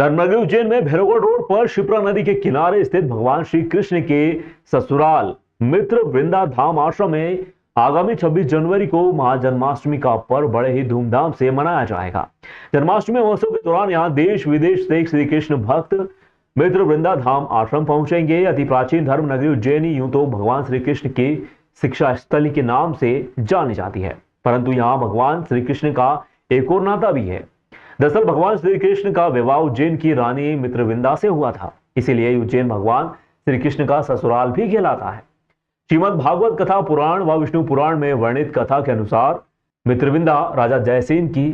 धर्मनगरी उज्जैन में भैरवगढ़ रोड पर शिप्रा नदी के किनारे स्थित भगवान श्री कृष्ण के ससुराल मित्र वृंदा धाम आश्रम में आगामी 26 जनवरी को महाजन्माष्टमी का पर्व बड़े ही धूमधाम से मनाया जाएगा। जन्माष्टमी महोत्सव के दौरान यहाँ देश विदेश से श्री कृष्ण भक्त मित्र वृंदा धाम आश्रम पहुंचेंगे। अति प्राचीन धर्म नगरी उज्जैनी यूं तो भगवान श्री कृष्ण की शिक्षा स्थली के नाम से जानी जाती है, परंतु यहाँ भगवान श्री कृष्ण का एक और नाता भी है। दरअसल भगवान श्री कृष्ण का विवाह उज्जैन की रानी मित्रविंदा से हुआ था, इसीलिए उज्जैन भगवान श्री कृष्ण का ससुराल भी कहलाता है। श्रीमद् भागवत कथा पुराण व विष्णु पुराण में वर्णित कथा के अनुसार मित्रविंदा राजा जयसेन की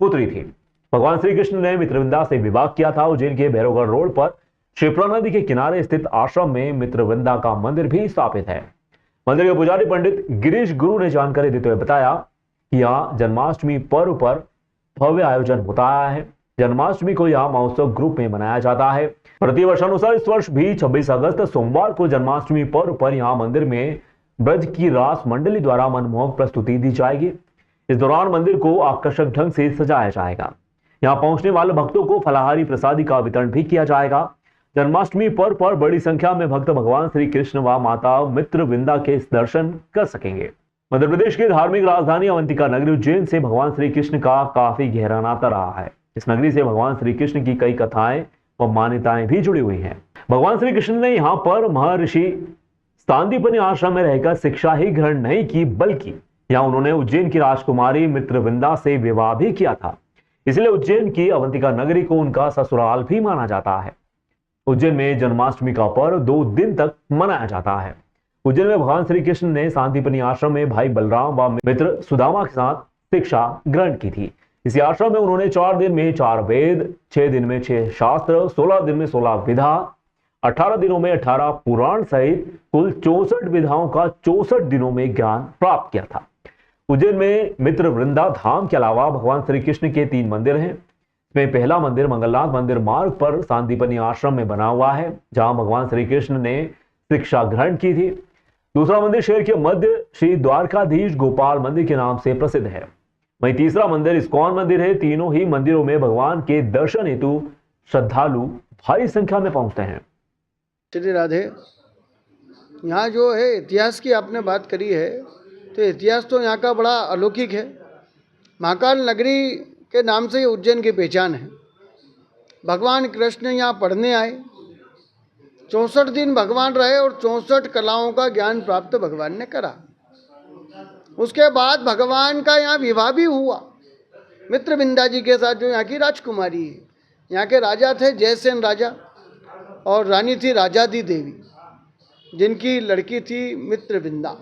पुत्री थी। भगवान श्री कृष्ण ने मित्रविंदा से विवाह किया था। उज्जैन के भैरवगढ़ रोड पर शिप्रा नदी के किनारे स्थित आश्रम में मित्रविंदा का मंदिर भी स्थापित है। मंदिर के पुजारी पंडित गिरीश गुरु ने जानकारी देते हुए बताया कि यहाँ जन्माष्टमी पर्व पर भव्य आयोजन होता है। जन्माष्टमी को यहाँ महोत्सव ग्रुप में मनाया जाता है। प्रतिवर्षानुसार इस वर्ष भी 26 अगस्त सोमवार को जन्माष्टमी पर्व पर यहाँ मंदिर में ब्रज की रास मंडली द्वारा मनमोहक प्रस्तुति दी जाएगी। इस दौरान मंदिर को आकर्षक ढंग से सजाया जाएगा। यहाँ पहुंचने वाले भक्तों को फलाहारी प्रसादी का वितरण भी किया जाएगा। जन्माष्टमी पर्व पर बड़ी संख्या में भक्त भगवान श्री कृष्ण व माता मित्रविंदा के दर्शन कर सकेंगे। मध्य प्रदेश की धार्मिक राजधानी अवंतिका नगरी उज्जैन से भगवान श्री कृष्ण का काफी गहरा नाता रहा है। इस नगरी से भगवान श्री कृष्ण की कई कथाएं व मान्यताएं भी जुड़ी हुई हैं। भगवान श्री कृष्ण ने यहाँ पर महर्षि सांदीपनि आश्रम में रहकर शिक्षा ही ग्रहण नहीं की, बल्कि यहाँ उन्होंने उज्जैन की राजकुमारी मित्रविंदा से विवाह भी किया था। इसलिए उज्जैन की अवंतिका नगरी को उनका ससुराल भी माना जाता है। उज्जैन में जन्माष्टमी का पर्व 2 दिन तक मनाया जाता है। उज्जैन में भगवान श्री कृष्ण ने सांदीपनि आश्रम में भाई बलराम व मित्र सुदामा के साथ शिक्षा ग्रहण की थी। इसी आश्रम में उन्होंने 4 दिन में 4 वेद, 6 दिन में 6 शास्त्र, 16 दिन में 16 विधा, 18 दिनों में 18 पुराण सहित कुल 64 विधाओं का 64 दिनों में ज्ञान प्राप्त किया था। उज्जैन में मित्र वृंदा धाम के अलावा भगवान श्री कृष्ण के 3 मंदिर हैं। इसमें पहला मंदिर मंगलनाथ मंदिर मार्ग पर सांदीपनि आश्रम में बना हुआ है, जहां भगवान श्री कृष्ण ने शिक्षा ग्रहण की थी। दूसरा मंदिर शहर के मध्य श्री द्वारकाधीश गोपाल मंदिर के नाम से प्रसिद्ध है। वहीं तीसरा मंदिर इस्कॉन मंदिर है। तीनों ही मंदिरों में भगवान के दर्शन हेतु श्रद्धालु भारी संख्या में पहुंचते हैं। श्री राधे। यहाँ जो है इतिहास की आपने बात करी है, तो इतिहास तो यहाँ का बड़ा अलौकिक है। महाकाल नगरी के नाम से उज्जैन की पहचान है। भगवान कृष्ण यहाँ पढ़ने आए, 64 दिन भगवान रहे और 64 कलाओं का ज्ञान प्राप्त भगवान ने करा। उसके बाद भगवान का यहाँ विवाह भी हुआ मित्रविंदा जी के साथ, जो यहाँ की राजकुमारी है। यहाँ के राजा थे जयसेन राजा और रानी थी राजादी देवी, जिनकी लड़की थी मित्रविंदा,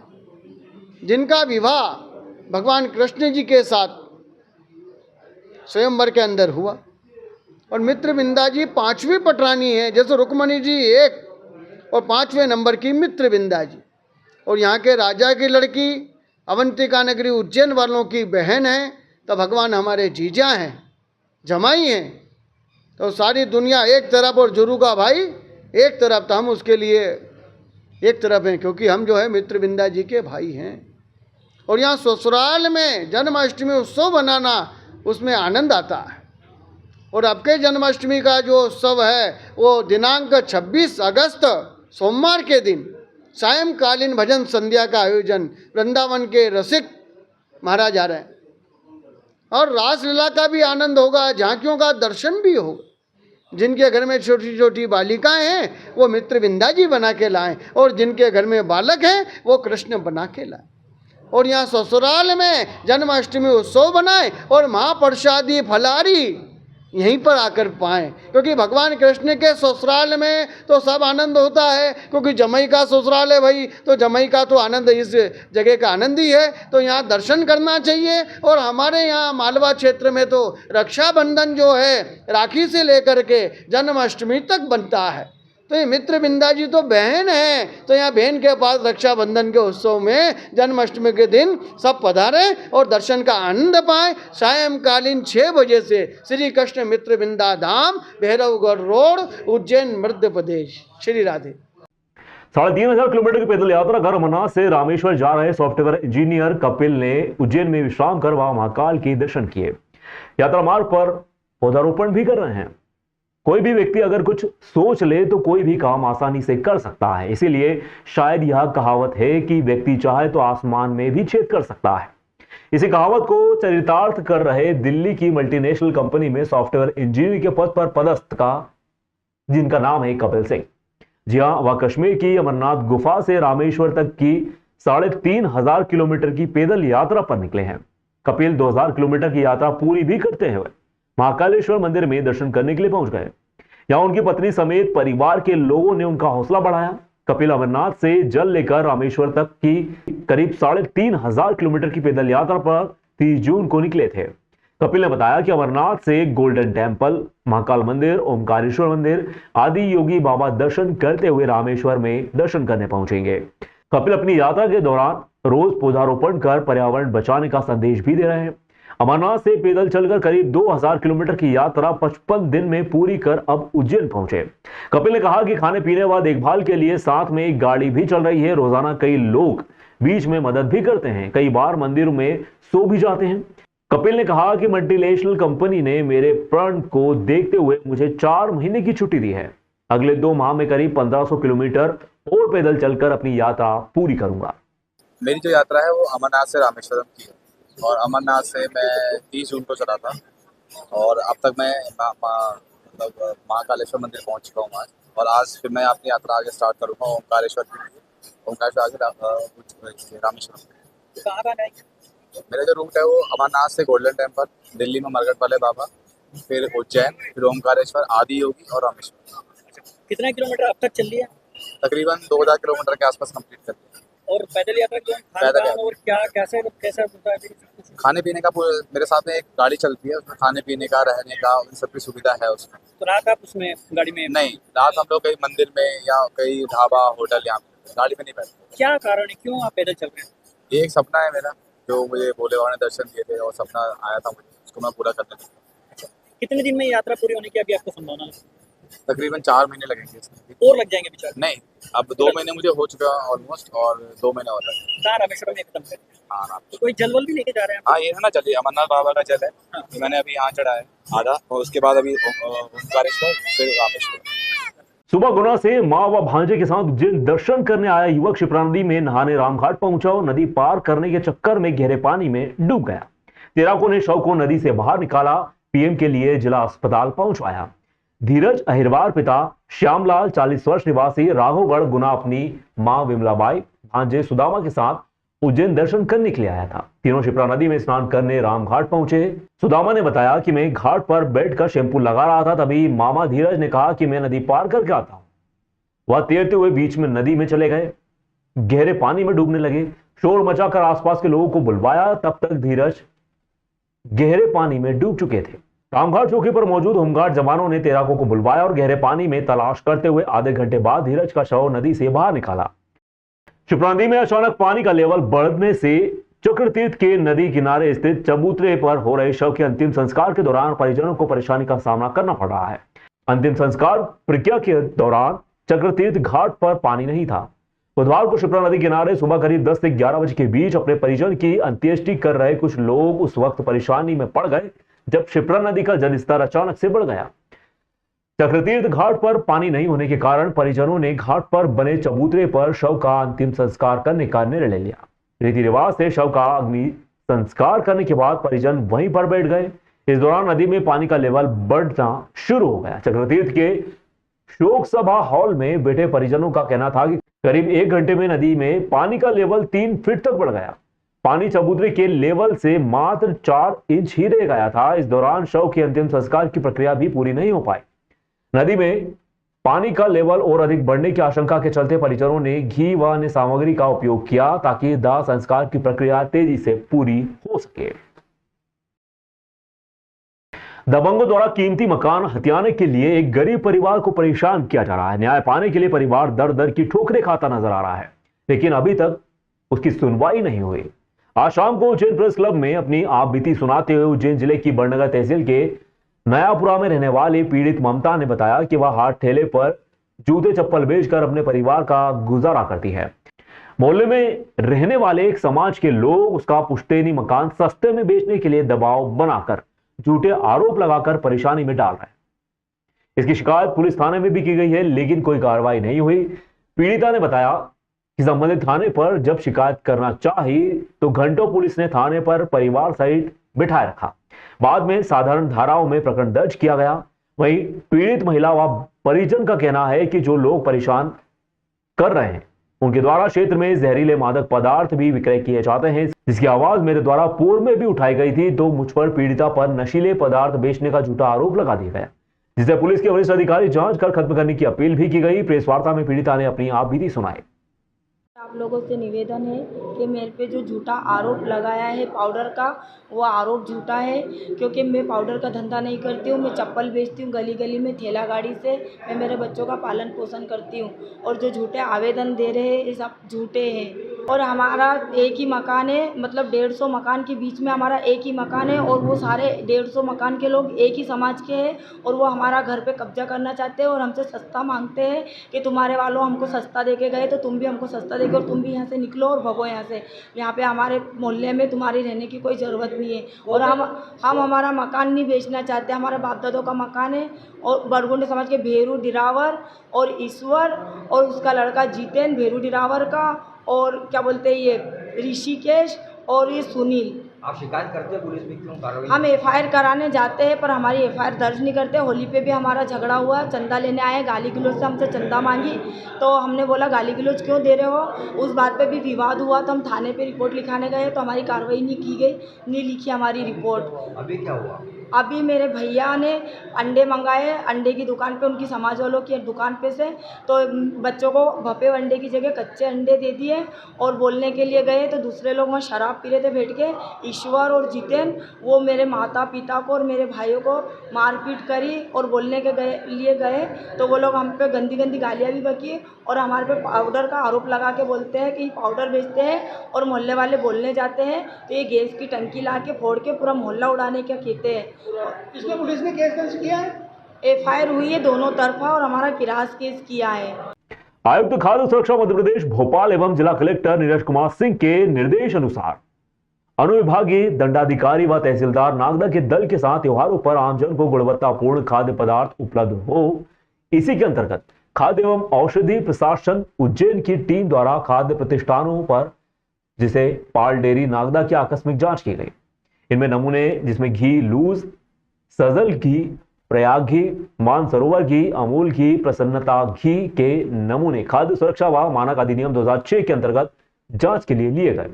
जिनका विवाह भगवान कृष्ण जी के साथ स्वयंवर के अंदर हुआ। और मित्रविंदा जी 5वीं पटरानी है, जैसे रुक्मणी जी 1 और 5वें नंबर की मित्रविंदा जी। और यहाँ के राजा की लड़की अवंतिका नगरी उज्जैन वालों की बहन है, तो भगवान हमारे जीजा हैं, जमाई हैं। तो सारी दुनिया एक तरफ और जुरू का भाई एक तरफ, तो हम उसके लिए एक तरफ हैं, क्योंकि हम जो है मित्रविंदा जी के भाई हैं। और यहाँ ससुराल में जन्माष्टमी उत्सव बनाना, उसमें आनंद आता है। और अब के जन्माष्टमी का जो उत्सव है वो दिनांक 26 अगस्त सोमवार के दिन सायंकालीन भजन संध्या का आयोजन वृंदावन के रसिक महाराज आ रहे हैं। और रासलीला का भी आनंद होगा, झांकियों का दर्शन भी होगा। जिनके घर में छोटी छोटी बालिकाएं हैं वो मित्रविंदा जी बना के लाएं, और जिनके घर में बालक हैं वो कृष्ण बना के लाएं। और यहाँ ससुराल में जन्माष्टमी उत्सव बनाएं और महाप्रसादी फलारी यहीं पर आकर पाएं, क्योंकि भगवान कृष्ण के ससुराल में तो सब आनंद होता है, क्योंकि जमाई का ससुराल है भाई, तो जमाई का तो आनंद इस जगह का आनंद ही है। तो यहाँ दर्शन करना चाहिए। और हमारे यहाँ मालवा क्षेत्र में तो रक्षाबंधन जो है राखी से लेकर के जन्माष्टमी तक बनता है। तो ये मित्रविंदा जी तो बहन है, तो यहाँ बहन के पास रक्षाबंधन के उत्सव में जन्माष्टमी के दिन सब पधारें और दर्शन का आनंद पाएं। सायंकालीन 6 बजे से श्री कृष्ण मित्रविंदा धाम, भैरवगढ़ रोड, उज्जैन, मध्य प्रदेश। श्री राधे। 3,500 किलोमीटर की पैदल यात्रा कर अमरनाथ से रामेश्वर जा रहे सॉफ्टवेयर इंजीनियर कपिल ने उज्जैन में विश्राम कर वहां महाकाल के दर्शन किए। यात्रा मार्ग पर पौधारोपण भी कर रहे हैं। कोई भी व्यक्ति अगर कुछ सोच ले तो कोई भी काम आसानी से कर सकता है। इसीलिए शायद यह कहावत है कि व्यक्ति चाहे तो आसमान में भी छेद कर सकता है। इसी कहावत को चरितार्थ कर रहे दिल्ली की मल्टीनेशनल कंपनी में सॉफ्टवेयर इंजीनियर के पद पर पदस्थ का जिनका नाम है कपिल सिंह। जी हाँ, वह कश्मीर की अमरनाथ गुफा से रामेश्वर तक की 3,500 किलोमीटर की पैदल यात्रा पर निकले हैं। कपिल 2,000 किलोमीटर की यात्रा पूरी भी करते हुए महाकालेश्वर मंदिर में दर्शन करने के लिए पहुंच गए। यहां उनकी पत्नी समेत परिवार के लोगों ने उनका हौसला बढ़ाया। कपिल अमरनाथ से जल लेकर रामेश्वर तक की करीब 3,500 किलोमीटर की पैदल यात्रा पर 30 जून को निकले थे। कपिल ने बताया कि अमरनाथ से गोल्डन टेम्पल, महाकाल मंदिर, ओमकारेश्वर मंदिर आदि योगी बाबा दर्शन करते हुए रामेश्वर में दर्शन करने पहुंचेंगे। कपिल अपनी यात्रा के दौरान रोज पौधारोपण कर पर्यावरण बचाने का संदेश भी दे रहे हैं। अमरनाथ से पैदल चलकर करीब 2,000 किलोमीटर की यात्रा 55 दिन में पूरी कर अब उज्जैन पहुंचे। कपिल ने कहा कि खाने पीने व देखभाल के लिए साथ में एक गाड़ी भी चल रही है। रोजाना कई लोग बीच में मदद भी करते हैं, कई बार मंदिरों में सो भी जाते हैं। कपिल ने कहा कि मल्टीनेशनल कंपनी ने मेरे प्रण को देखते हुए मुझे 4 महीने की छुट्टी दी है। अगले 2 माह में करीब 1,500 किलोमीटर और पैदल चलकर अपनी यात्रा पूरी करूंगा। मेरी जो यात्रा है वो अमरनाथ से रामेश्वरम की है और अमरनाथ से मैं 30 जून को चला था और अब तक मैं मतलब महाकालेश्वर मंदिर पहुंच चुका हूँ आज। और आज फिर मैं अपनी यात्रा आगे स्टार्ट करूँगा ओमकारेश्वर के लिए। ओमकारेश्वर आगे रामेश्वरम। कहाँ का है? मेरा जो रूट है वो अमरनाथ से गोल्डन टेम्पल, दिल्ली में मरघट वाले बाबा, फिर उज्जैन, फिर ओमकारेश्वर, आदि योगी और रामेश्वर। कितना किलोमीटर अब तक चल लिया? तकरीबन 2,000 किलोमीटर के आसपास कंप्लीट कर लिया। और पैदल यात्रा क्यों? पैदल यात्रा। और क्या कैसे होता है? खाने पीने का मेरे साथ में एक गाड़ी चलती है, उसमें खाने पीने का, रहने का, उन सब की सुविधा है उसमें। तो रात आप उसमें गाड़ी में? नहीं, रात हम लोग कहीं मंदिर में या कहीं ढाबा होटल यहाँ गाड़ी में नहीं बैठते। क्या कारण है, क्यों आप पैदल चल रहे हैं? ये एक सपना है मेरा जो मुझे भोले बाबा ने दर्शन दिए थे और सपना आया था मुझे, उसको मैं पूरा करने लगा। कितने दिन में यात्रा पूरी होने की अभी आपको संभावना है? तकरीबन 4 महीने लगेंगे इसमें। और लग जाएंगे बेचारे? नहीं, अब 2 महीने मुझे हो चुका ऑलमोस्ट और 2 महीने और लगे। कहाँ रामेश्वरम में एकदम से? हाँ रात तो कोई जल वल भी लेके जा रहे हैं? हाँ, ये है ना जल, अमरनाथ बाबा का जल है। हाँ। ये मैंने अभी यहाँ चढ़ा है आधा और उसके बाद अभी ओमकारेश्वर फिर रामेश्वर। सुबह गुना से मां व भांजे के साथ उज्जैन दर्शन करने आया युवक शिप्रा नदी में नहाने रामघाट पहुंचा और नदी पार करने के चक्कर में गहरे पानी में डूब गया। तैराकों ने शव को नदी से बाहर निकाला, पीएम के लिए जिला अस्पताल पहुंचवाया। धीरज अहिरवार पिता श्यामलाल 40 वर्ष निवासी राघवगढ़ गुना अपनी मां विमलाबाई, भांजे सुदामा के साथ उज्जैन दर्शन करने के लिए आया था। तीनों शिप्रा नदी में स्नान करने रामघाट पहुंचे। सुदामा ने बताया कि मैं घाट पर बैठकर शैंपू लगा रहा था, तभी मामा धीरज ने कहा कि मैं नदी पार करके आता हूं। वह तैरते हुए बीच में नदी में चले गए, गहरे पानी में डूबने लगे। शोर मचाकर आसपास के लोगों को बुलवाया, तब तक धीरज गहरे पानी में डूब चुके थे। रामघाट चौकी पर मौजूद होमगार्ड जवानों ने तैराकों को बुलवाया और गहरे पानी में तलाश करते हुए आधे घंटे बाद धीरज का शव नदी से बाहर निकाला। शिप्रा नदी में अचानक पानी का लेवल बढ़ने से चक्रतीर्थ के नदी किनारे स्थित चबूतरे पर हो रहे शव के अंतिम संस्कार के दौरान परिजनों को परेशानी का सामना करना पड़ रहा है। अंतिम संस्कार प्रक्रिया के दौरान चक्रतीर्थ घाट पर पानी नहीं था। बुधवार को शिप्रा नदी किनारे सुबह करीब 10 से 11 बजे के बीच अपने परिजन की अंत्येष्टि कर रहे कुछ लोग उस वक्त परेशानी में पड़ गए जब शिप्रा नदी का जलस्तर अचानक से बढ़ गया। चक्रतीर्थ घाट पर पानी नहीं होने के कारण परिजनों ने घाट पर बने चबूतरे पर शव का अंतिम संस्कार करने का निर्णय ले लिया। रीति रिवाज से शव का अग्नि संस्कार करने के बाद परिजन वहीं पर बैठ गए। इस दौरान नदी में पानी का लेवल बढ़ना शुरू हो गया। चक्रतीर्थ के शोक सभा हॉल में बैठे परिजनों का कहना था कि करीब 1 घंटे में नदी में पानी का लेवल 3 फीट तक बढ़ गया। पानी चबूतरे के लेवल से मात्र 4 इंच ही रह गया था। इस दौरान शव के अंतिम संस्कार की प्रक्रिया भी पूरी नहीं हो पाई। नदी में पानी का लेवल और अधिक बढ़ने की आशंका के चलते परिजनों ने घी व अन्य सामग्री का उपयोग किया ताकि दाह संस्कार की प्रक्रिया तेजी से पूरी हो सके। दबंगों द्वारा कीमती मकान हथियाने के लिए एक गरीब परिवार को परेशान किया जा रहा है। न्याय पाने के लिए परिवार दर दर की ठोकरें खाता नजर आ रहा है, लेकिन अभी तक उसकी सुनवाई नहीं हुई। आज शाम को उज्जैन प्रेस क्लब में अपनी आपबीती सुनाते हुए उज्जैन जिले की बड़नगर तहसील के नयापुरा में रहने वाली पीड़ित ममता ने बताया कि वह हाट ठेले पर जूते चप्पल बेचकर अपने परिवार का गुजारा करती है। मोहल्ले में रहने वाले एक समाज के लोग उसका पुश्तैनी मकान सस्ते में बेचने के लिए दबाव बनाकर झूठे आरोप लगाकर परेशानी में डाल रहे हैं। इसकी शिकायत पुलिस थाने में भी की गई है, लेकिन कोई कार्रवाई नहीं हुई। पीड़िता ने बताया कि संबंधित थाने पर जब शिकायत करना चाही तो घंटों पुलिस ने थाने पर परिवार सहित बिठाए रखा। बाद में साधारण धाराओं में प्रकरण दर्ज किया गया। वहीं पीड़ित महिला व परिजन का कहना है कि जो लोग परेशान कर रहे हैं उनके द्वारा क्षेत्र में जहरीले मादक पदार्थ भी विक्रय किए जाते हैं, जिसकी आवाज मेरे द्वारा पूर्व में भी उठाई गई थी। तो मुझ पर पीड़िता पर नशीले पदार्थ बेचने का झूठा आरोप लगा दिया गया, जिसे पुलिस के वरिष्ठ अधिकारी जांच कर खत्म करने की अपील भी की गई। प्रेस वार्ता में पीड़िता ने अपनी आप बीती सुनाई। आप लोगों से निवेदन है कि मेरे पे जो झूठा आरोप लगाया है पाउडर का, वो आरोप झूठा है, क्योंकि मैं पाउडर का धंधा नहीं करती हूँ। मैं चप्पल बेचती हूँ गली गली में ठेला गाड़ी से। मैं मेरे बच्चों का पालन पोषण करती हूँ और जो झूठे आवेदन दे रहे हैं ये सब झूठे हैं। और हमारा एक ही मकान है, मतलब 150 मकान के बीच में हमारा एक ही मकान है और वो सारे 150 मकान के लोग एक ही समाज के हैं और वो हमारा घर पे कब्जा करना चाहते हैं और हमसे सस्ता मांगते हैं कि तुम्हारे वालों हमको सस्ता दे के गए तो तुम भी हमको सस्ता देके और तुम भी यहाँ से निकलो और भगो यहाँ से। यहाँ पे हमारे मोहल्ले में तुम्हारी रहने की कोई ज़रूरत नहीं है और हम हमारा मकान नहीं बेचना चाहते। हमारा बाप दादों का मकान है और बरगुंडे समाज के भेरू डिरावर और ईश्वर और उसका लड़का जितेन भेरू डिरावर का और क्या बोलते हैं ये ऋषिकेश और ये सुनील। आप शिकायत करते हैं पुलिस में, क्यों कार्रवाई? हम एफआईआर कराने जाते हैं पर हमारी एफआईआर दर्ज नहीं करते। होली पे भी हमारा झगड़ा हुआ, चंदा लेने आए, गाली गलौज से हमसे चंदा मांगी तो हमने बोला गाली गलौज क्यों दे रहे हो, उस बात पे भी विवाद हुआ तो हम थाने पे रिपोर्ट लिखाने गए तो हमारी कार्रवाई नहीं की गई, नहीं लिखी हमारी रिपोर्ट। अभी क्या हुआ? अभी मेरे भैया ने अंडे मंगाए अंडे की दुकान पे, उनकी समाज वालों की दुकान पे से, तो बच्चों को भपे अंडे की जगह कच्चे अंडे दे दिए और बोलने के लिए गए तो दूसरे लोग वहाँ शराब पी रहे थे बैठ के। ईश्वर और जितेन वो मेरे माता पिता को और मेरे भाइयों को मारपीट करी और बोलने के लिए गए तो वो लोग हम पे गंदी गंदी गालियाँ भी बकी और हमारे पे पाउडर का आरोप लगा के बोलते हैं कि पाउडर बेचते हैं और मोहल्ले वाले बोलने जाते हैं तो ये गैस की टंकी ला के फोड़ के पूरा मोहल्ला उड़ाने का कहते हैं। इसमें पुलिस ने केस दर्ज किया है, एफआईआर हुई है दोनों तरफा और हमारा किरास केस किया है। आयुक्त खाद्य सुरक्षा मध्य प्रदेश भोपाल एवं जिला कलेक्टर नीरज कुमार सिंह के निर्देश अनुसार अनुविभागीय दंडाधिकारी व तहसीलदार नागदा के दल के साथ त्योहारों पर आमजन को गुणवत्तापूर्ण खाद्य पदार्थ उपलब्ध हो, इसी के अंतर्गत खाद्य एवं औषधि प्रशासन उज्जैन की टीम द्वारा खाद्य प्रतिष्ठानों पर जिसे पाल डेयरी नागदा की आकस्मिक जांच की गई। इनमें नमूने जिसमें घी लूज, सजल घी, प्रयाग घी, मानसरोवर घी, अमूल घी, प्रसन्नता घी के नमूने खाद्य सुरक्षा व मानक अधिनियम 2006 के अंतर्गत जांच के लिए लिए गए,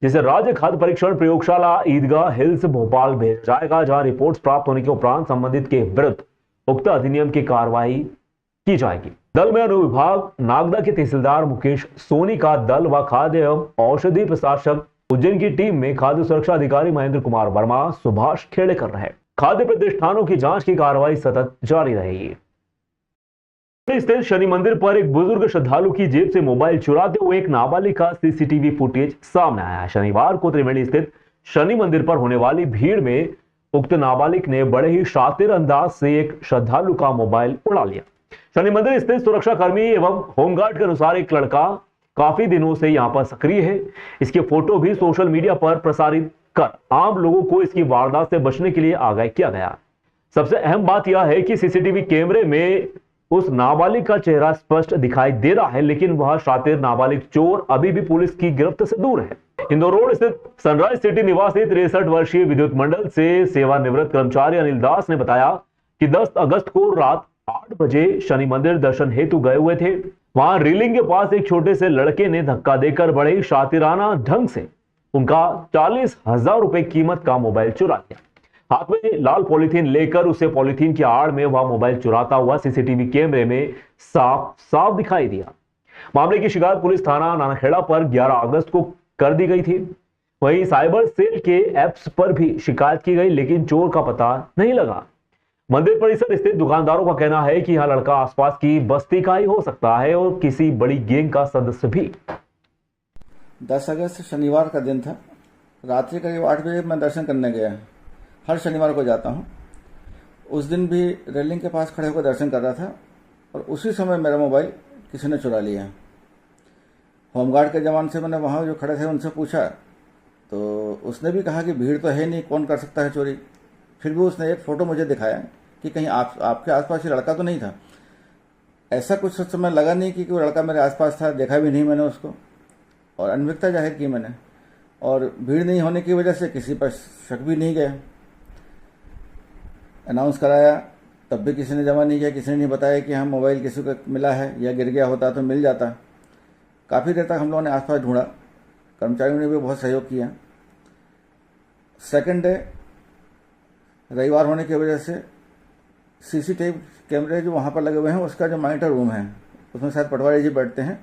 जिसे राज्य खाद्य परीक्षण प्रयोगशाला ईदगाह हिल्स भोपाल भेजा जाएगा, जहां रिपोर्ट्स प्राप्त होने के उपरांत संबंधित के विरुद्ध उक्त अधिनियम की कार्रवाई की जाएगी। दल में अनुविभाग नागदा के तहसीलदार मुकेश सोनी का दल व खाद्य एवं औषधि प्रशासक उज्जैन की टीम में खाद्य सुरक्षा अधिकारी महेंद्र कुमार वर्मा, सुभाष खेड़े कर रहे। खाद्य प्रतिष्ठानों की जांच की कार्रवाई सतत जारी रहेगी। स्थित शनि मंदिर पर एक बुजुर्ग श्रद्धालु की जेब से मोबाइल चुराते हुए एक नाबालिग का सीसीटीवी फुटेज सामने आया है। शनिवार को त्रिवेणी स्थित शनि मंदिर पर होने वाली भीड़ में उक्त नाबालिग ने बड़े ही शातिर अंदाज से एक श्रद्धालु का मोबाइल उड़ा लिया। शनि मंदिर स्थित सुरक्षा कर्मी एवं होमगार्ड के अनुसार एक लड़का काफी दिनों से यहां पर सक्रिय है। इसके फोटो भी सोशल मीडिया पर प्रसारित कर आम लोगों को इसकी वारदात से बचने के लिए आगाह किया गया। सबसे अहम बात यह है कि सीसीटीवी कैमरे में उस नाबालिग का चेहरा स्पष्ट दिखाई दे रहा है, लेकिन वह शातिर नाबालिग चोर अभी भी पुलिस की गिरफ्त से दूर है। इंदौर रोड स्थित सनराइज सिटी निवासी 63 वर्षीय विद्युत मंडल से सेवानिवृत्त कर्मचारी अनिल दास ने बताया कि 10 अगस्त को रात 8 बजे शनि मंदिर दर्शन हेतु गए हुए थे। वहां रेलिंग के पास एक छोटे से लड़के ने धक्का देकर बड़े शातिराना ढंग से उनका 40,000 रुपए कीमत का मोबाइल चुरा लिया। हाथ में लाल पॉलीथीन लेकर उसे पॉलीथीन की आड़ में वह मोबाइल चुराता हुआ सीसीटीवी कैमरे में साफ दिखाई दिया। मामले की शिकायत पुलिस थाना नानाखेड़ा पर 11 अगस्त को कर दी गई थी। वहीं साइबर सेल के एप्स पर भी शिकायत की गई, लेकिन चोर का पता नहीं लगा। मंदिर परिसर स्थित दुकानदारों का कहना है कि यह लड़का आसपास की बस्ती का ही हो सकता है और किसी बड़ी गैंग का सदस्य भी। 10 अगस्त शनिवार का दिन था। रात्रि करीब 8 बजे मैं दर्शन करने गया। हर शनिवार को जाता हूँ। उस दिन भी रेलिंग के पास खड़े होकर दर्शन कर रहा था और उसी समय मेरा मोबाइल किसी ने चुरा लिया। होमगार्ड के जवान से मैंने वहाँ जो खड़े थे उनसे पूछा तो उसने भी कहा कि भीड़ तो है नहीं, कौन कर सकता है चोरी। फिर भी उसने एक फ़ोटो मुझे दिखाया कि कहीं आपके आसपास ये लड़का तो नहीं था। ऐसा कुछ उस समय लगा नहीं कि कोई लड़का मेरे आसपास था, देखा भी नहीं मैंने उसको, और अनभिज्ञता जाहिर की मैंने, और भीड़ नहीं होने की वजह से किसी पर शक भी नहीं गया। अनाउंस कराया तब भी किसी ने जमा नहीं किया, किसी ने नहीं बताया कि हाँ मोबाइल किसी को मिला है या गिर गया होता तो मिल जाता। काफ़ी देर तक हम लोगों ने आसपास ढूंढा, कर्मचारियों ने भी बहुत सहयोग किया। सेकंड डे रविवार होने की वजह से सीसीटीवी कैमरे जो वहाँ पर लगे हुए हैं उसका जो मॉनिटर रूम है उसमें शायद पटवारी जी बैठते हैं,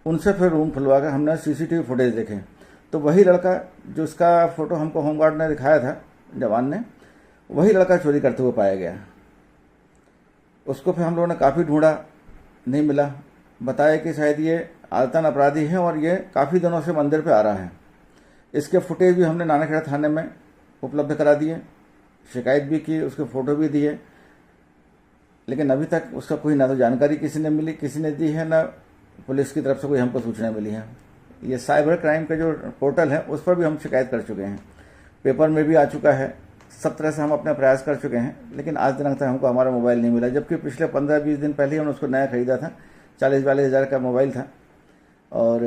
उनसे फिर रूम खुलवा कर हमने सीसीटीवी फुटेज देखे तो वही लड़का जो उसका फ़ोटो हमको होमगार्ड ने दिखाया था, जवान ने, वही लड़का चोरी करते हुए पाया गया। उसको फिर हम लोगों ने काफ़ी ढूंढा, नहीं मिला। बताया कि शायद ये आदतन अपराधी है और ये काफ़ी दिनों से मंदिर पे आ रहा है। इसके फुटेज भी हमने नानाखेड़ा थाने में उपलब्ध करा दिए, शिकायत भी की, उसके फ़ोटो भी दिए, लेकिन अभी तक उसका कोई ना तो जानकारी किसी ने मिली, किसी ने दी है, ना पुलिस की तरफ से कोई हमको सूचना मिली है। ये साइबर क्राइम का जो पोर्टल है उस पर भी हम शिकायत कर चुके हैं, पेपर में भी आ चुका है, सब तरह से हम अपना प्रयास कर चुके हैं, लेकिन आज दिनांक तक हमको हमारा मोबाइल नहीं मिला। जबकि पिछले 15-20 दिन पहले ही हमने उसको नया खरीदा था, 40-42 हज़ार का मोबाइल था और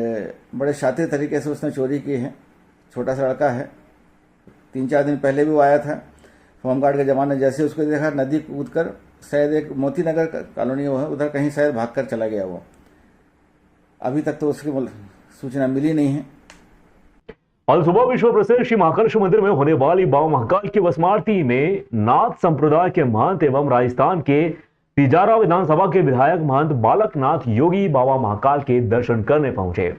बड़े शातिर तरीके से उसने चोरी की है। छोटा सा लड़का है, 3-4 दिन पहले भी वो आया था, होमगार्ड के जवान ने जैसे उसको देखा नदी कूद कर शायद एक मोती नगर कॉलोनी वो है उधर कहीं शायद भाग कर चला गया। वो अभी तक तो उसकी सूचना मिली नहीं है। कल सुबह विश्व प्रसिद्ध श्री महाकालेश्वर मंदिर में होने वाली बाबा महाकाल की वसमारती में नाथ संप्रदाय के महंत एवं राजस्थान के तिजारा विधानसभा के विधायक महंत बालकनाथ योगी बाबा महाकाल के दर्शन करने पहुंचे,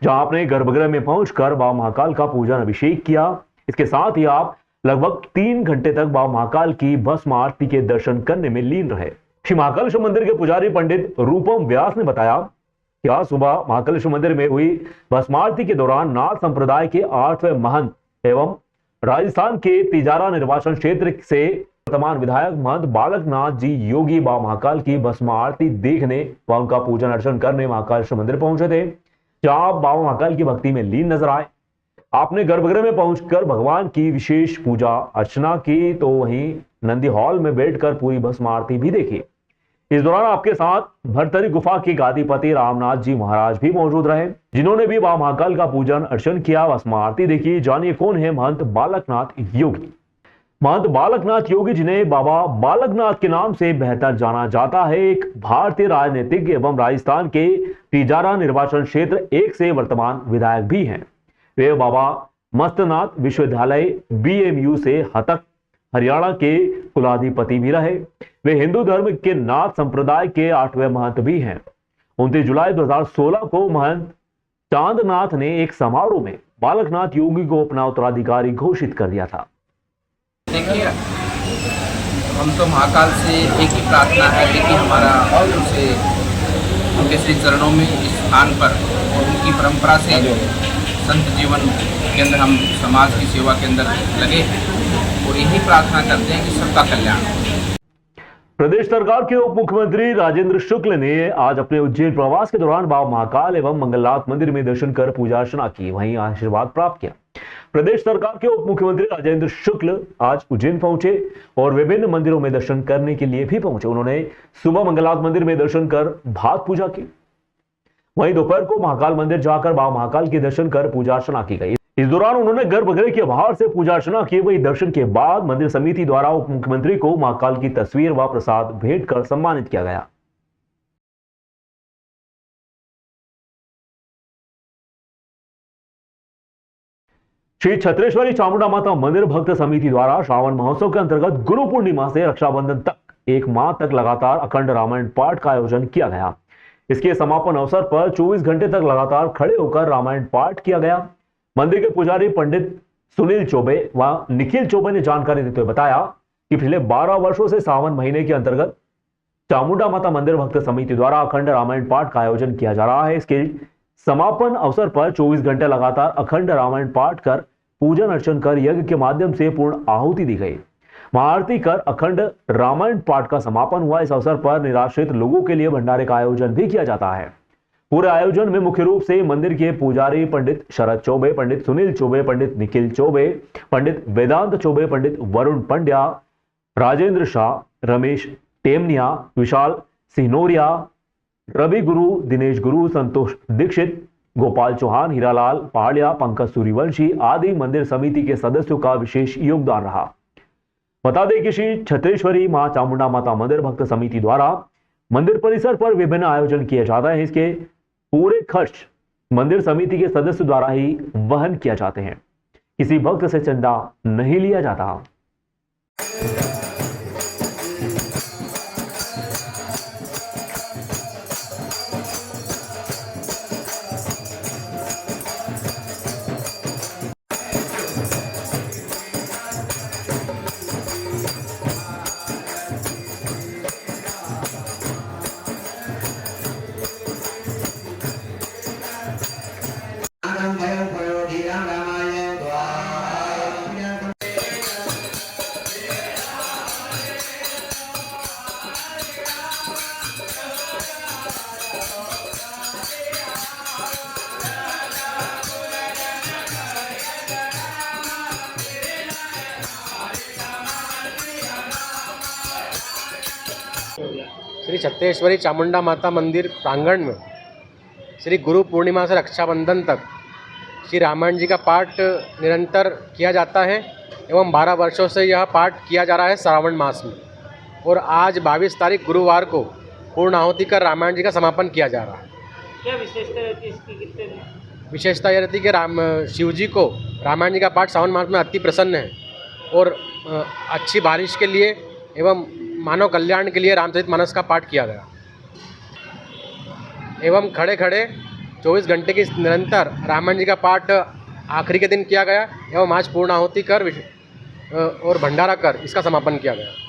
जहां आपने गर्भगृह में पहुंचकर बाबा महाकाल का पूजन अभिषेक किया। इसके साथ ही आप लगभग 3 घंटे तक बाबा महाकाल की भस्म आरती के दर्शन करने में लीन रहे। श्री महाकालेश्वर मंदिर के पुजारी पंडित रूपम व्यास ने बताया कि आज सुबह महाकालेश्वर मंदिर में हुई भस्म आरती के दौरान नाथ संप्रदाय के 8वें महंत एवं राजस्थान के तिजारा निर्वाचन क्षेत्र से वर्तमान विधायक महंत बालकनाथ जी योगी बाबा महाकाल की भस्म आरती देखने व उनका पूजन अर्चन करने महाकालेश्वर मंदिर पहुंचे थे, जहां आप बाबा महाकाल की भक्ति में लीन नजर आए। आपने गर्भगृह में पहुंचकर भगवान की विशेष पूजा अर्चना की, तो वहीं नंदी हॉल में बैठकर पूरी भस्म आरती भी देखी। इस दौरान आपके साथ भरतरी गुफा के गादीपति रामनाथ जी महाराज भी मौजूद रहे, जिन्होंने भी बाबा महाकाल का पूजन अर्चन किया, भस्म आरती देखी। जानिए कौन है महंत बालकनाथ योगी। महंत बालकनाथ योगी जिन्हें बाबा बालकनाथ के नाम से बेहतर जाना जाता है, एक भारतीय राजनीतिज्ञ एवं राजस्थान के तिजारा निर्वाचन क्षेत्र 1 से वर्तमान विधायक भी हैं। वे बाबा मस्तनाथ विश्वविद्यालय BMU से हतक हरियाणा के कुलाधिपति भी रहे। वे हिंदू धर्म के नाथ संप्रदाय के 8वें महंत भी हैं। 29 जुलाई 2016 को महंत चांदनाथ ने एक समारोह में बालकनाथ योगी को अपना उत्तराधिकारी घोषित कर दिया था। देखिए, हम तो महाकाल से एक ही प्रार्थना है कि हमारा उनसे उनके श्री चरणों में इस स्थान पर और उनकी परंपरा से संत जीवन के अंदर हम समाज की सेवा के अंदर लगे हैं और यही प्रार्थना करते हैं कि सबका कल्याण। प्रदेश सरकार के उप मुख्यमंत्री राजेंद्र शुक्ल ने आज अपने उज्जैन प्रवास के दौरान बाबा महाकाल एवं मंगलनाथ मंदिर में दर्शन कर पूजा अर्चना की, वहीं आशीर्वाद प्राप्त किया। प्रदेश सरकार के उप मुख्यमंत्री राजेंद्र शुक्ल आज उज्जैन पहुंचे और विभिन्न मंदिरों में दर्शन करने के लिए भी पहुंचे। उन्होंने सुबह मंगलनाथ मंदिर में दर्शन कर भात पूजा की, वहीं दोपहर को महाकाल मंदिर जाकर बाबा महाकाल के दर्शन कर पूजा अर्चना की गई। इस दौरान उन्होंने गर्भगृह के बाहर से पूजा अर्चना की। वहीं दर्शन के बाद मंदिर समिति द्वारा उप मुख्यमंत्री को महाकाल की तस्वीर व प्रसाद भेंट कर सम्मानित किया गया। श्री छत्रेश्वरी चामुंडा माता मंदिर भक्त समिति द्वारा श्रावण महोत्सव के अंतर्गत गुरु पूर्णिमा से रक्षाबंधन तक 1 माह तक लगातार अखंड रामायण पाठ का आयोजन किया गया। इसके समापन अवसर पर 24 घंटे तक लगातार खड़े होकर रामायण पाठ किया गया। मंदिर के पुजारी पंडित सुनील चौबे व निखिल चौबे ने जानकारी देते हुए बताया कि पिछले 12 वर्षों से सावन महीने के अंतर्गत चामुंडा माता मंदिर भक्त समिति द्वारा अखंड रामायण पाठ का आयोजन किया जा रहा है। इसके समापन अवसर पर 24 घंटे लगातार अखंड रामायण पाठ कर पूजन अर्चन कर यज्ञ के माध्यम से पूर्ण आहुति दी गई। महाआरती कर अखंड रामायण पाठ का समापन हुआ। इस अवसर पर निराश्रित लोगों के लिए भंडारे का आयोजन भी किया जाता है। पूरे आयोजन में मुख्य रूप से मंदिर के पुजारी पंडित शरद चौबे, पंडित सुनील चौबे, पंडित निखिल चौबे, पंडित वेदांत चौबे, पंडित वरुण पंड्या, राजेंद्र शाह, रमेश टेमनिया, विशाल सिहनोरिया, रवि गुरु, दिनेश गुरु, संतोष दीक्षित, गोपाल चौहान, हीरालाल पहाड़िया, पंकज सूर्यवंशी आदि मंदिर समिति के सदस्यों का विशेष योगदान रहा। बता दें कि श्री छत्रेश्वरी मां चामुंडा माता मंदिर भक्त समिति द्वारा मंदिर परिसर पर विभिन्न आयोजन किए जाते हैं। इसके पूरे खर्च मंदिर समिति के सदस्य द्वारा ही वहन किया जाते हैं। किसी भक्त से चंदा नहीं लिया जाता। श्री छत्तेश्वरी चामुंडा माता मंदिर प्रांगण में श्री गुरु पूर्णिमा से रक्षाबंधन तक श्री रामायण जी का पाठ निरंतर किया जाता है एवं 12 वर्षों से यह पाठ किया जा रहा है श्रावण मास में। और आज 22 तारीख गुरुवार को पूर्ण आहुति कर रामायण जी का समापन किया जा रहा है। क्या विशेषता रहती है इसकी? कितने दिन? विशेषता यह रहती है कि शिव जी को रामायण जी का पाठ श्रावण मास में अति प्रसन्न है और अच्छी बारिश के लिए एवं मानव कल्याण के लिए रामचरितमानस का पाठ किया गया एवं खड़े खड़े 24 घंटे की निरंतर रामायण जी का पाठ आखिरी के दिन किया गया एवं आज पूर्ण आहुति कर और भंडारा कर इसका समापन किया गया।